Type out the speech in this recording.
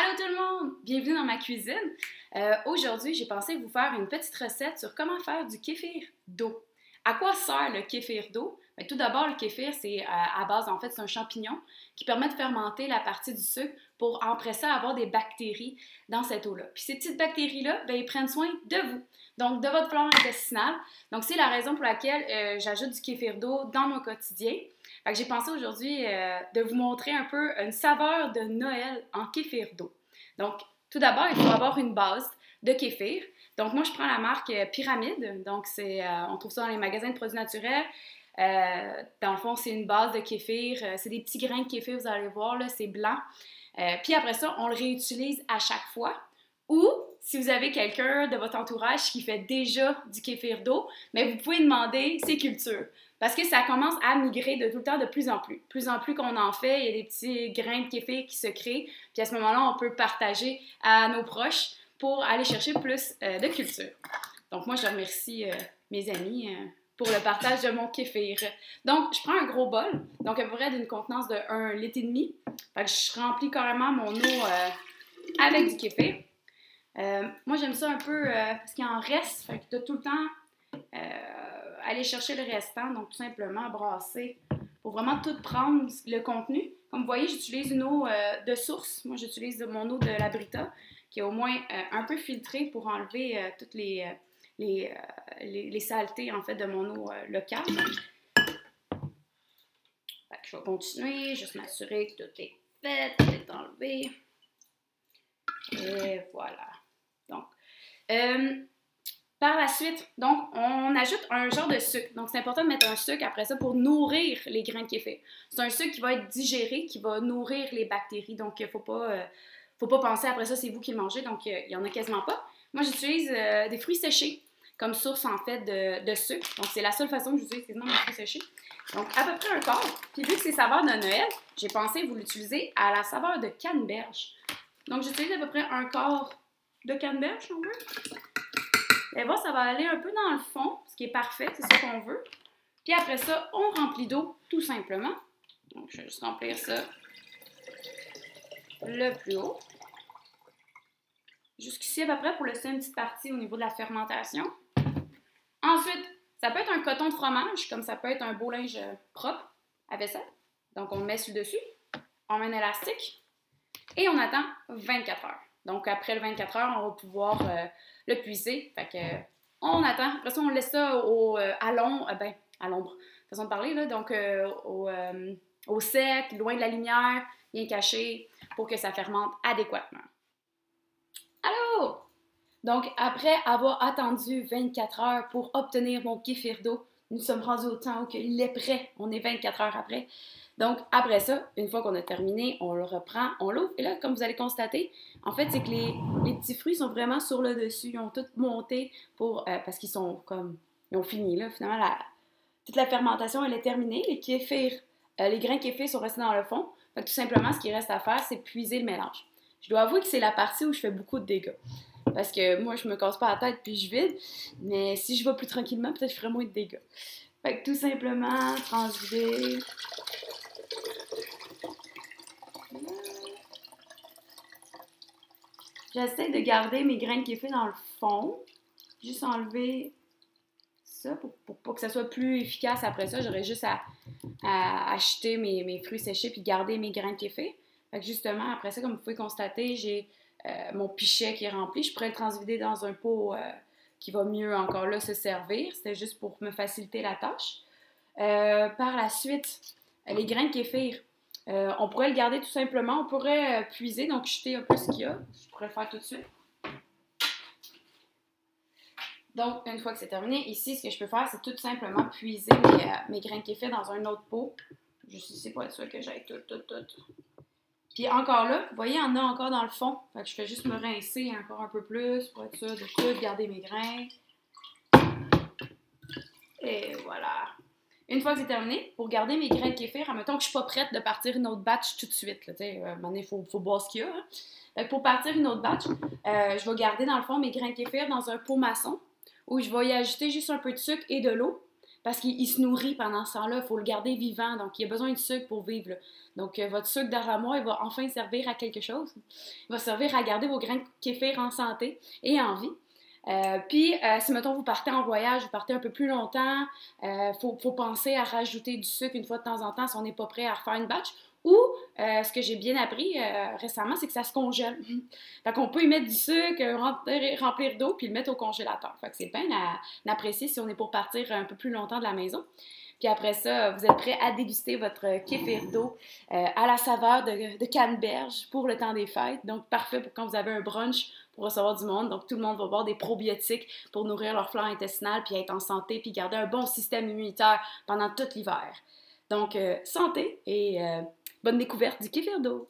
Allô tout le monde! Bienvenue dans ma cuisine. Aujourd'hui, j'ai pensé vous faire une petite recette sur comment faire du kéfir d'eau. À quoi sert le kéfir d'eau? Bien, tout d'abord, le kéfir, c'est à base, en fait, c'est un champignon qui permet de fermenter la partie du sucre pour, après ça, avoir des bactéries dans cette eau-là. Puis ces petites bactéries-là, bien, ils prennent soin de vous, donc de votre flore intestinale. Donc, c'est la raison pour laquelle j'ajoute du kéfir d'eau dans mon quotidien. Fait que j'ai pensé aujourd'hui de vous montrer un peu une saveur de Noël en kéfir d'eau. Donc, tout d'abord, il faut avoir une base de kéfir. Donc, moi, je prends la marque Pyramide. Donc, on trouve ça dans les magasins de produits naturels. Dans le fond, c'est une base de kéfir. C'est des petits grains de kéfir, vous allez voir, là, c'est blanc. Puis après ça, on le réutilise à chaque fois. Ou, si vous avez quelqu'un de votre entourage qui fait déjà du kéfir d'eau, mais vous pouvez demander ses cultures. Parce que ça commence à migrer de tout le temps de plus en plus. Plus en plus qu'on en fait, il y a des petits grains de kéfir qui se créent. Puis à ce moment-là, on peut partager à nos proches pour aller chercher plus de culture. Donc moi, je remercie mes amis pour le partage de mon kéfir. Donc, je prends un gros bol, donc à peu près d'une contenance de 1,5 litre. Fait que je remplis carrément mon eau avec du kéfir. Moi, j'aime ça un peu parce qu'il en reste. Fait que tu as tout le temps aller chercher le restant, donc tout simplement brasser pour vraiment tout prendre le contenu. Comme vous voyez, j'utilise une eau de source. Moi, j'utilise mon eau de la Brita, qui est au moins un peu filtrée pour enlever toutes les saletés, en fait, de mon eau locale. Fait que je vais continuer, juste m'assurer que tout est fait, tout est enlevé. Et voilà. Donc, par la suite, donc, on ajoute un genre de sucre. Donc, c'est important de mettre un sucre après ça pour nourrir les grains de kéfir. C'est un sucre qui va être digéré, qui va nourrir les bactéries. Donc, il ne faut pas penser après ça, c'est vous qui le mangez. Donc, il n'y en a quasiment pas. Moi, j'utilise des fruits séchés comme source, en fait, de sucre. Donc, c'est la seule façon que j'utilise quasiment mes fruits séchés. Donc, à peu près un quart. Puis, vu que c'est saveur de Noël, j'ai pensé vous l'utiliser à la saveur de canneberge. Donc, j'utilise à peu près un quart de canneberge, si on veut. Et voilà, ça va aller un peu dans le fond, ce qui est parfait, c'est ça qu'on veut. Puis après ça, on remplit d'eau, tout simplement. Donc, je vais juste remplir ça le plus haut. Jusqu'ici, à peu près, pour laisser une petite partie au niveau de la fermentation. Ensuite, ça peut être un coton de fromage, comme ça peut être un beau linge propre à vaisselle. Donc, on le met sur le dessus, on met un élastique et on attend 24 heures. Donc, après le 24 heures, on va pouvoir le puiser. Fait que, on attend. Après ça, on laisse ça à l'ombre, façon de parler, là. Donc, au sec, loin de la lumière, bien caché, pour que ça fermente adéquatement. Allô? Donc, après avoir attendu 24 heures pour obtenir mon kéfir d'eau, nous sommes rendus au temps où il est prêt. On est 24 heures après. Donc, après ça, une fois qu'on a terminé, on le reprend, on l'ouvre. Et là, comme vous allez constater, en fait, c'est que les petits fruits sont vraiment sur le dessus. Ils ont tout monté parce qu'ils sont comme... Ils ont fini, là. Finalement, toute la fermentation, elle est terminée. Les grains de kéfir sont restés dans le fond. Fait que tout simplement, ce qu'il reste à faire, c'est puiser le mélange. Je dois avouer que c'est la partie où je fais beaucoup de dégâts. Parce que moi, je me casse pas la tête puis je vide. Mais si je vais plus tranquillement, peut-être que je ferai moins de dégâts. Fait que tout simplement, transvider... J'essaie de garder mes grains de kéfir dans le fond. Juste enlever ça pour pas que ça soit plus efficace après ça. J'aurais juste à acheter mes fruits séchés puis garder mes grains de kéfir. Fait que justement, après ça, comme vous pouvez constater, j'ai mon pichet qui est rempli. Je pourrais le transvider dans un pot qui va mieux encore là se servir. C'était juste pour me faciliter la tâche. Par la suite, les grains de kéfir. On pourrait le garder tout simplement. On pourrait puiser, donc jeter un peu ce qu'il y a. Je pourrais le faire tout de suite. Donc, une fois que c'est terminé, ici, ce que je peux faire, c'est tout simplement puiser mes grains de kéfir dans un autre pot. Juste ici pour être sûr que j'aille tout. Puis encore là, vous voyez, il y en a encore dans le fond. Fait que je fais juste me rincer encore un peu plus pour être sûr de tout garder mes grains. Et voilà. Une fois que c'est terminé, pour garder mes grains de kéfir, admettons que je ne suis pas prête de partir une autre batch tout de suite. Là, à un moment donné, il faut boire ce qu'il y a. Hein. Pour partir une autre batch, je vais garder dans le fond mes grains de kéfir dans un pot maçon où je vais y ajouter juste un peu de sucre et de l'eau. parce qu'il se nourrit pendant ce temps-là. Il faut le garder vivant. Donc, il a besoin de sucre pour vivre, là. Donc, votre sucre d'armoire, il va enfin servir à quelque chose. Il va servir à garder vos grains de kéfir en santé et en vie. Si, mettons, vous partez en voyage, vous partez un peu plus longtemps, faut penser à rajouter du sucre une fois de temps en temps si on n'est pas prêt à refaire une batch. Ou, ce que j'ai bien appris récemment, c'est que ça se congèle. Fait qu'on peut y mettre du sucre, remplir d'eau, puis le mettre au congélateur. Fait que c'est bien à apprécier si on est pour partir un peu plus longtemps de la maison. Puis après ça, vous êtes prêt à déguster votre kéfir d'eau à la saveur de canneberge pour le temps des fêtes. Donc, parfait pour quand vous avez un brunch pour recevoir du monde. Donc, tout le monde va boire des probiotiques pour nourrir leur flore intestinale, puis être en santé, puis garder un bon système immunitaire pendant tout l'hiver. Donc, santé et bonne découverte du kéfir d'eau!